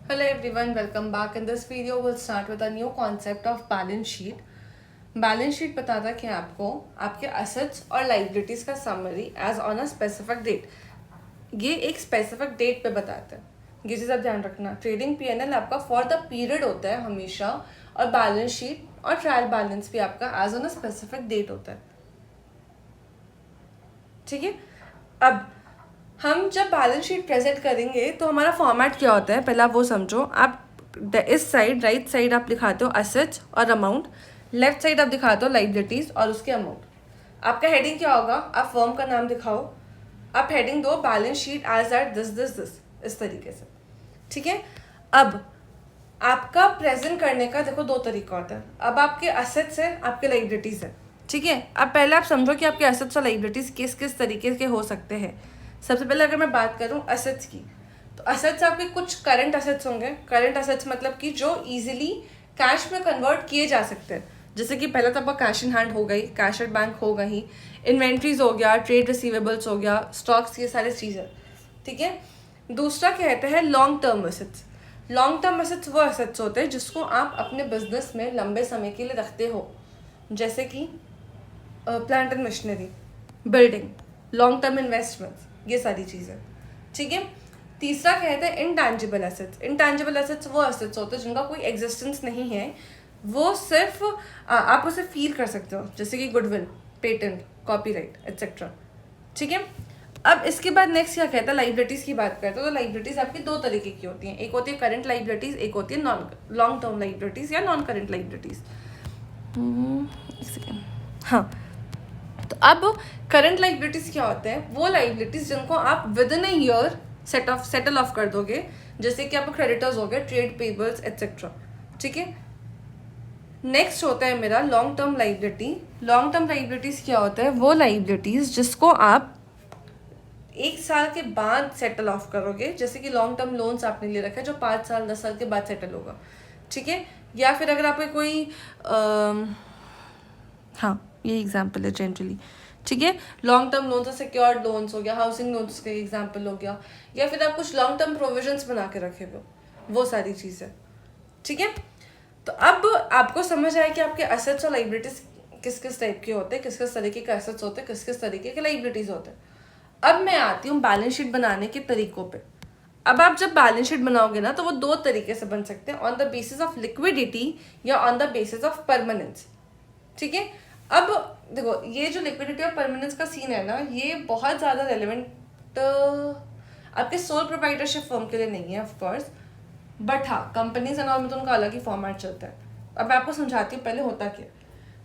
Hello everyone, welcome back. In this video, we'll start with a new concept of balance sheet. Balance sheet बताता क्या आपको आपके assets और liabilities का summary as on a specific date. ये एक specific date पे बताता है. ये चीज़ आप ध्यान रखना. ट्रेडिंग पीएनएल आपका फॉर द पीरियड होता है हमेशा, और बैलेंस शीट और ट्रायल बैलेंस भी आपका as on a specific date होता है. ठीक है. अब हम जब बैलेंस शीट प्रेजेंट करेंगे तो हमारा फॉर्मेट क्या होता है, पहले आप वो समझो. आप इस साइड राइट साइड आप दिखाते हो असेट्स और अमाउंट, लेफ्ट साइड आप दिखाते हो लाइबिलिटीज और उसके अमाउंट. आपका हेडिंग क्या होगा, आप फर्म का नाम दिखाओ, आप हेडिंग दो balance sheet as at this this this, इस तरीके से. ठीक है. अब आपका प्रेजेंट करने का देखो दो तरीका होता है. अब आपके असेट्स है, आपके लाइबिलिटीज है. ठीक है. अब पहले आप समझो कि आपके असेट्स और लाइबिलिटीज किस किस तरीके के हो सकते हैं. सबसे पहले अगर मैं बात करूं असेट्स की, तो असेट्स आपके कुछ करंट असेट्स होंगे. करंट असेट्स मतलब कि जो इजीली कैश में कन्वर्ट किए जा सकते हैं. जैसे कि पहले तो आपका कैश इन हैंड हो गई, कैश एट बैंक हो गई, इन्वेंट्रीज हो गया, ट्रेड रिसीवेबल्स हो गया, स्टॉक्स, ये सारी चीज़ें. ठीक है. दूसरा कहते हैं long term assets. Long term assets वो असेट्स होते हैं जिसको आप अपने बिजनेस में लंबे समय के लिए रखते हो, जैसे कि plant and machinery, building, long term investments, ये सारी चीज़ें. ठीक है. तीसरा कहते हैं इंटैंजिबल एसेट्स. इंटैंजिबल एसेट्स वो एसेट्स होते हैं जिनका कोई एग्जिस्टेंस नहीं है, वो सिर्फ आप उसे फील कर सकते हो, जैसे कि गुडविल, पेटेंट, कॉपीराइट एट्सेट्रा. ठीक है. अब इसके बाद नेक्स्ट क्या कहता है, लाइबिलिटीज़ की बात करते हो. तो लाइबिलिटीज़ आपकी दो तरीके की होती हैं. एक होती है करंट लाइबिलिटीज़, एक होती है नॉन लॉन्ग टर्म लाइबिलिटीज़ या नॉन करंट लाइबिलिटीज़. हाँ. तो अब करंट लाइबिलिटीज क्या होते हैं, वो लाइबिलिटीज जिनको आप with in a year settle of कर दोगे, जैसे कि आपको क्रेडिटर्स हो गए, ट्रेड पेबल्स एट्सेट्रा. ठीक है. नेक्स्ट होता है मेरा long term liability. Long term liabilities क्या होता है, वो लाइबिलिटीज जिसको आप एक साल के बाद सेटल ऑफ करोगे, जैसे कि लॉन्ग टर्म लोन्स आपने ले रखा है जो 5 साल 10 साल के बाद सेटल होगा. ठीक है. या फिर अगर आपको कोई हाँ, ये एग्जाम्पल है जनरली. ठीक है. Long term loans, secured loans हो गया, हाउसिंग लोन्स का एग्जाम्पल हो गया, या फिर आप कुछ लॉन्ग टर्म प्रोविजंस बना के रखे हो, वो सारी चीज़ें. ठीक है. तो अब आपको समझ आया कि आपके असेट्स और लाइबिलिटीज किस किस टाइप के होते हैं, किस किस तरीके के असेट्स होते हैं, किस किस तरीके के लाइबिलिटीज होते हैं. अब मैं आती हूँ बैलेंस शीट बनाने के तरीकों पे. अब आप जब बैलेंस शीट बनाओगे ना, तो वो दो तरीके से बन सकते हैं, on the basis of liquidity या on the basis of permanence. ठीक है. अब देखो, ये जो लिक्विडिटी और परमानेंस का सीन है ना, ये बहुत ज़्यादा रेलिवेंट आपके सोल प्रोप्राइटरशिप फर्म के लिए नहीं है ऑफ कोर्स, बट हाँ कंपनीज एंड ऑल में तो उनका अलग ही फॉर्मेट चलता है. अब मैं आपको समझाती हूँ पहले होता क्या.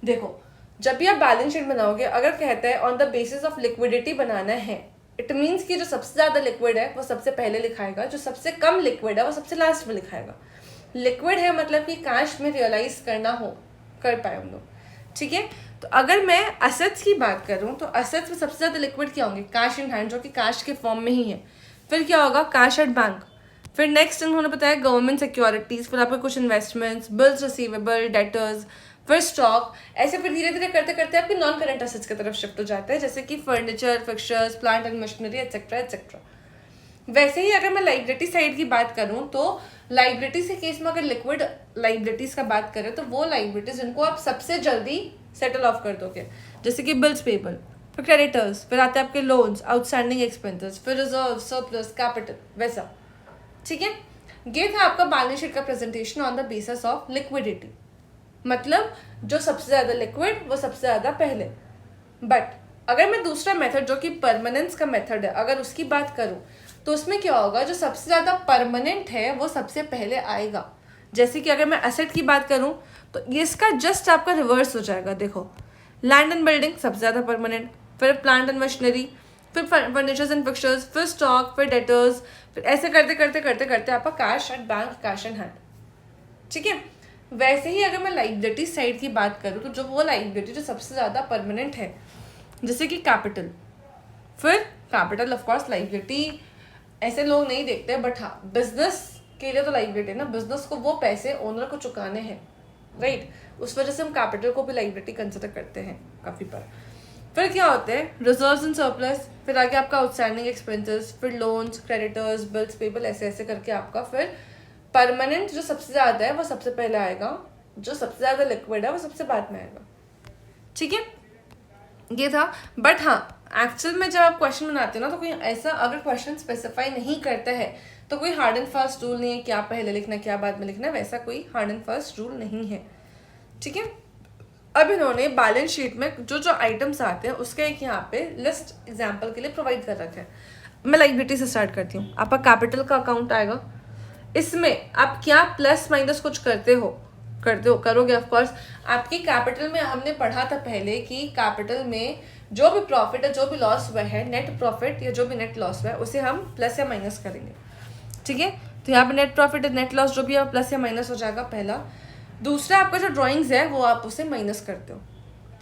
देखो, जब भी आप बैलेंस शीट बनाओगे, अगर कहते हैं on the basis of liquidity बनाना है, इट मीन्स कि जो सबसे ज़्यादा लिक्विड है वो सबसे पहले लिखाएगा, जो सबसे कम लिक्विड है वो सबसे लास्ट में लिखाएगा. लिक्विड है मतलब कि कैश में रियलाइज करना हो, कर पाए हम लोग. ठीक है. तो अगर मैं असेट्स की बात करूं, तो असेट्स में सबसे ज़्यादा लिक्विड क्या होंगे, कैश इन हैंड, जो कि कैश के फॉर्म में ही है. फिर क्या होगा, कैश एट बैंक. फिर नेक्स्ट उन्होंने बताया गवर्नमेंट सिक्योरिटीज़, फिर आपके कुछ इन्वेस्टमेंट्स, बिल्स रिसीवेबल, डेटर्स, फिर स्टॉक. ऐसे फिर धीरे धीरे करते करते आपके नॉन करंट असेट्स की तरफ शिफ्ट हो जाते हैं, जैसे कि furniture, fixtures, plant and machinery etcetera etcetera. वैसे ही अगर मैं लाइबिलिटी साइड की बात करूं, तो लाइबिलिटी के केस में अगर लिक्विड लाइबिलिटीज का बात करें, तो वो लाइबिलिटीज जिनको आप सबसे जल्दी सेटल ऑफ कर दोगे, जैसे कि बिल्स पेबल, फिर क्रेडिटर्स, फिर आते हैं आपके लोन्स, आउटस्टैंडिंग एक्सपेंसेस, फिर रिजर्व, सरप्लस, कैपिटल, वैसा. ठीक है. ये था आपका बैलेंस शीट का presentation on the basis of liquidity. मतलब जो सबसे ज़्यादा लिक्विड वो सबसे ज़्यादा पहले. बट अगर मैं दूसरा मेथड जो कि परमानेंस का मेथड है, अगर उसकी बात करूं, तो उसमें क्या होगा, जो सबसे ज़्यादा परमानेंट है वो सबसे पहले आएगा. जैसे कि अगर मैं एसेट की बात करूं, तो ये इसका जस्ट आपका रिवर्स हो जाएगा. देखो, लैंड एंड बिल्डिंग सबसे ज़्यादा परमानेंट, फिर प्लांट एंड मशीनरी, फिर फर्नीचर्स एंड फिक्चर्स, फिर स्टॉक, फिर डेटर्स, फिर ऐसे करते करते करते करते आपका cash at bank, cash in hand. ठीक है. वैसे ही अगर मैं लाइबिलिटी साइड की बात करूँ, तो जो वो लाइबिलिटी जो सबसे ज़्यादा परमानेंट है, जैसे कि कैपिटल. फिर कैपिटल ऑफ कोर्स लाइबिलिटी ऐसे लोग नहीं देखते, बट हाँ बिजनेस के लिए तो लाइबिलिटी है ना, बिजनेस को वो पैसे ओनर को चुकाने हैं, राइट. उस वजह से हम कैपिटल को भी लाइबिलिटी कंसिडर करते हैं काफ़ी बार. फिर क्या होते हैं रिजर्व्स एंड सरप्लस, फिर आगे आपका आउटस्टैंडिंग एक्सपेंसेस, फिर लोन्स, क्रेडिटर्स, बिल्स पेबल, ऐसे ऐसे करके आपका फिर परमानेंट जो सबसे ज़्यादा है वो सबसे पहले आएगा, जो सबसे ज़्यादा लिक्विड है वो सबसे बाद में आएगा। ठीक है, ये था। बट हाँ, एक्चुअल में जब आप क्वेश्चन बनाते हो ना, तो कोई ऐसा अगर क्वेश्चन स्पेसिफाई नहीं करता है तो कोई हार्ड एंड फास्ट रूल नहीं है क्या पहले लिखना क्या बाद में लिखना, वैसा कोई हार्ड एंड फास्ट रूल नहीं है। ठीक है, अब इन्होंने बैलेंस शीट में जो जो आइटम्स आते हैं उसका एक यहाँ पे लिस्ट एग्जाम्पल के लिए प्रोवाइड कर रखा है। मैं लाइबिलिटी से स्टार्ट करती हूँ। आपका कैपिटल का अकाउंट आएगा, इसमें आप क्या प्लस माइनस कुछ करोगे ऑफकोर्स। आपकी कैपिटल में हमने पढ़ा था पहले कि कैपिटल में जो भी प्रॉफिट है, जो भी लॉस हुआ है, नेट प्रॉफिट या जो भी नेट लॉस हुआ है, उसे हम प्लस या माइनस करेंगे। ठीक है, तो यहाँ पे नेट प्रॉफिट नेट लॉस जो भी है प्लस या माइनस हो जाएगा पहला। दूसरा, आपका जो ड्राइंग्स है वो आप उसे माइनस करते हो।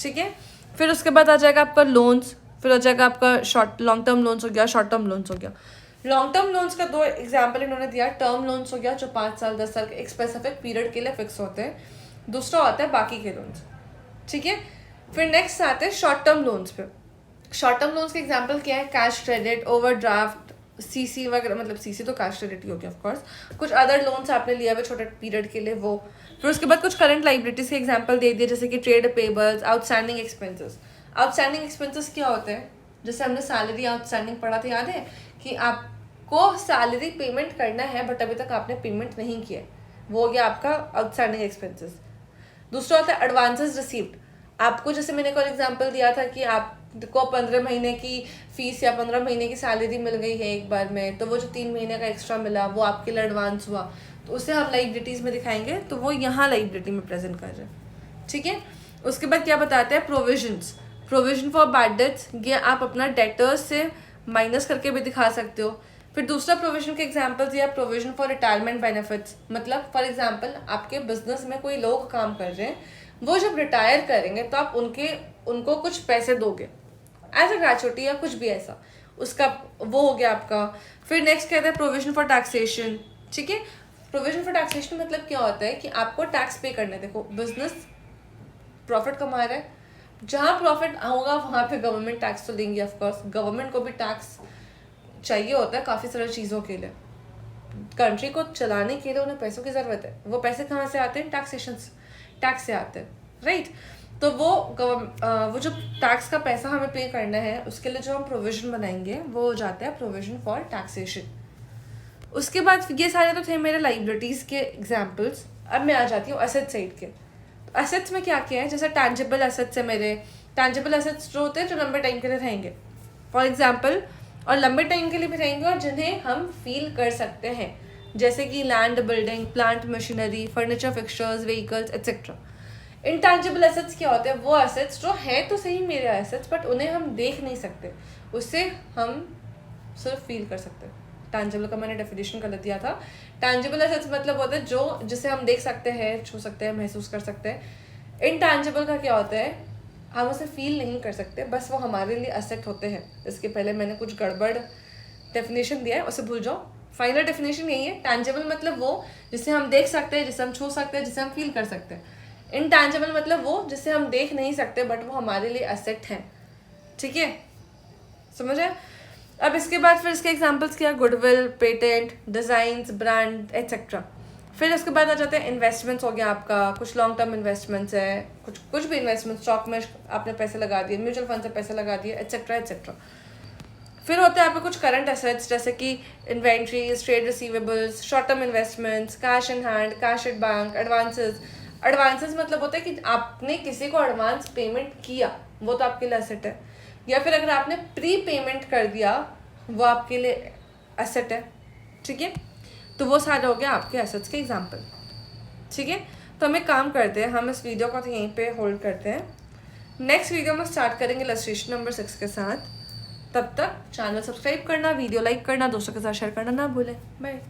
ठीक है, फिर उसके बाद आ जाएगा आपका लोन्स, फिर हो जाएगा आपका लॉन्ग टर्म लोन्स हो गया, शॉर्ट टर्म लोन्स हो गया। लॉन्ग टर्म लोन्स का 2 एग्जाम्पल इन्होंने दिया। टर्म लोन्स हो गया जो 5 साल 10 साल के एक स्पेसिफिक पीरियड के लिए फिक्स होते हैं, दूसरा होता है बाकी के लोन्स। ठीक है, फिर नेक्स्ट आते हैं शॉर्ट टर्म लोन्स पे। शॉर्ट टर्म लोन्स के एग्जाम्पल क्या है? कैश क्रेडिट, ओवरड्राफ्ट, सीसी वगैरह, मतलब सीसी तो कैश क्रेडिट ही हो गया ऑफकोर्स। कुछ अदर लोन्स आपने लिया हुआ छोटे पीरियड के लिए वो। फिर उसके बाद कुछ करंट लाइबिलिटीज के एग्जाम्पल दे दिए, जैसे कि trade payables, outstanding expenses. Outstanding expenses क्या होते हैं? जैसे हमने सैलरी आउटस्टैंडिंग पढ़ा था, याद है कि आपको सैलरी पेमेंट करना है बट अभी तक आपने पेमेंट नहीं किया, वो हो गया आपका आउटस्टैंडिंग एक्सपेंसेस। दूसरा होता है एडवांसेस रिसीव्ड। आपको जैसे मैंने कल एग्जांपल दिया था कि आपको 15 महीने की फीस या 15 महीने की सैलरी मिल गई है एक बार में, तो वो जो 3 महीने का एक्स्ट्रा मिला वो आपके लिए एडवांस हुआ, तो उसे हम लाइबिलिटीज़ में दिखाएंगे, तो वो यहाँ लाइबिलिटी में प्रेजेंट कर रहे हैं। ठीक है, उसके बाद क्या बताते हैं? Provisions. Provision for bad debts, ये आप अपना डेटर्स से माइनस करके भी दिखा सकते हो। फिर दूसरा प्रोविजन के एग्जांपल दिया, प्रोविजन फॉर रिटायरमेंट बेनिफिट्स। मतलब फॉर एग्जांपल आपके बिजनेस में कोई लोग काम कर रहे हैं, वो जब रिटायर करेंगे तो आप उनको कुछ पैसे दोगे एज अ ग्रेचुटी या कुछ भी ऐसा, उसका वो हो गया आपका। फिर नेक्स्ट कहते हैं प्रोविजन फॉर टैक्सेशन। ठीक है, प्रोविजन फॉर टैक्सेशन मतलब क्या होता है कि आपको टैक्स पे करना है। देखो, बिजनेस प्रॉफिट कमा रहा है, जहाँ प्रॉफिट होगा वहाँ पे गवर्नमेंट टैक्स तो देंगी ऑफकोर्स। गवर्नमेंट को भी टैक्स चाहिए होता है काफ़ी सारी चीज़ों के लिए। कंट्री को चलाने के लिए उन्हें पैसों की ज़रूरत है। वो पैसे कहाँ से आते हैं? टैक्स से आते हैं, राइट। तो वो जो टैक्स का पैसा हमें पे करना है, उसके लिए जो हम प्रोविजन बनाएंगे वो हो जाता है प्रोविजन फॉर टैक्सेशन। उसके बाद ये सारे तो थे मेरे लाइबिलिटीज़ के एग्जाम्पल्स। अब मैं आ जाती हूँ एसेट साइड के। तो एसेट्स में क्या क्या है? जैसे टैंजिबल एसेट्स है मेरे। टैंजिबल एसेट्स जो होते हैं जो लंबे टाइम के लिए रहेंगे, फॉर एग्जाम्पल, और लंबे टाइम के लिए भी रहेंगे और जिन्हें हम फील कर सकते हैं, जैसे कि land, building, plant, machinery, furniture, fixtures, vehicles etcetera. Intangible assets क्या होते हैं? वो एसेट्स जो है तो सही मेरे एसेट्स, बट उन्हें हम देख नहीं सकते, उससे हम सिर्फ फील कर सकते हैं। टैंजिबल का मैंने डेफिनेशन गलत दिया था। टैंजिबल एसेट्स मतलब होता है जिसे हम देख सकते हैं, छू सकते हैं, महसूस कर सकते हैं। इनटैंजिबल का क्या होता है? हम उसे फील नहीं कर सकते, बस वो हमारे लिए एसेट होते हैं। इसके पहले मैंने कुछ गड़बड़ डेफिनेशन दिया है, उसे भूल जाओ। फाइनल डेफिनेशन यही है, टैंजिबल मतलब वो जिसे हम देख सकते हैं, जिसे हम छू सकते हैं, जिसे हम फील कर सकते हैं। इनटैंजिबल मतलब वो जिसे हम देख नहीं सकते बट वो हमारे लिए एसेट हैं। ठीक है, समझ आए? अब इसके बाद फिर इसके एग्जांपल्स क्या? Goodwill, patent, designs, brand etcetera. फिर उसके बाद आ जाते हैं इन्वेस्टमेंट्स। हो गया आपका कुछ लॉन्ग टर्म इन्वेस्टमेंट्स है, कुछ भी इन्वेस्टमेंट, स्टॉक में आपने पैसे लगा दिए, म्यूचुअल फंड से पैसे लगा दिए, एक्सेट्रा एक्सेट्रा। फिर होते हैं आपके कुछ करंट एसेट्स, जैसे कि inventories, trade receivables, short term investments, cash in hand, cash at bank, advances. Advances मतलब होता है कि आपने किसी को एडवांस पेमेंट किया, वो तो आपके लिए एसेट है। या फिर अगर आपने प्री पेमेंट कर दिया, वो आपके लिए एसेट है। ठीक है, तो वो सारे हो गया आपके एसेट्स के एग्जाम्पल। ठीक है, तो हम एक काम करते हैं, हम इस वीडियो को तो यहीं पे होल्ड करते हैं। नेक्स्ट वीडियो में स्टार्ट करेंगे इलस्ट्रेशन नंबर 6 के साथ। तब तक चैनल सब्सक्राइब करना, वीडियो लाइक करना, दोस्तों के साथ शेयर करना ना भूलें। बाय।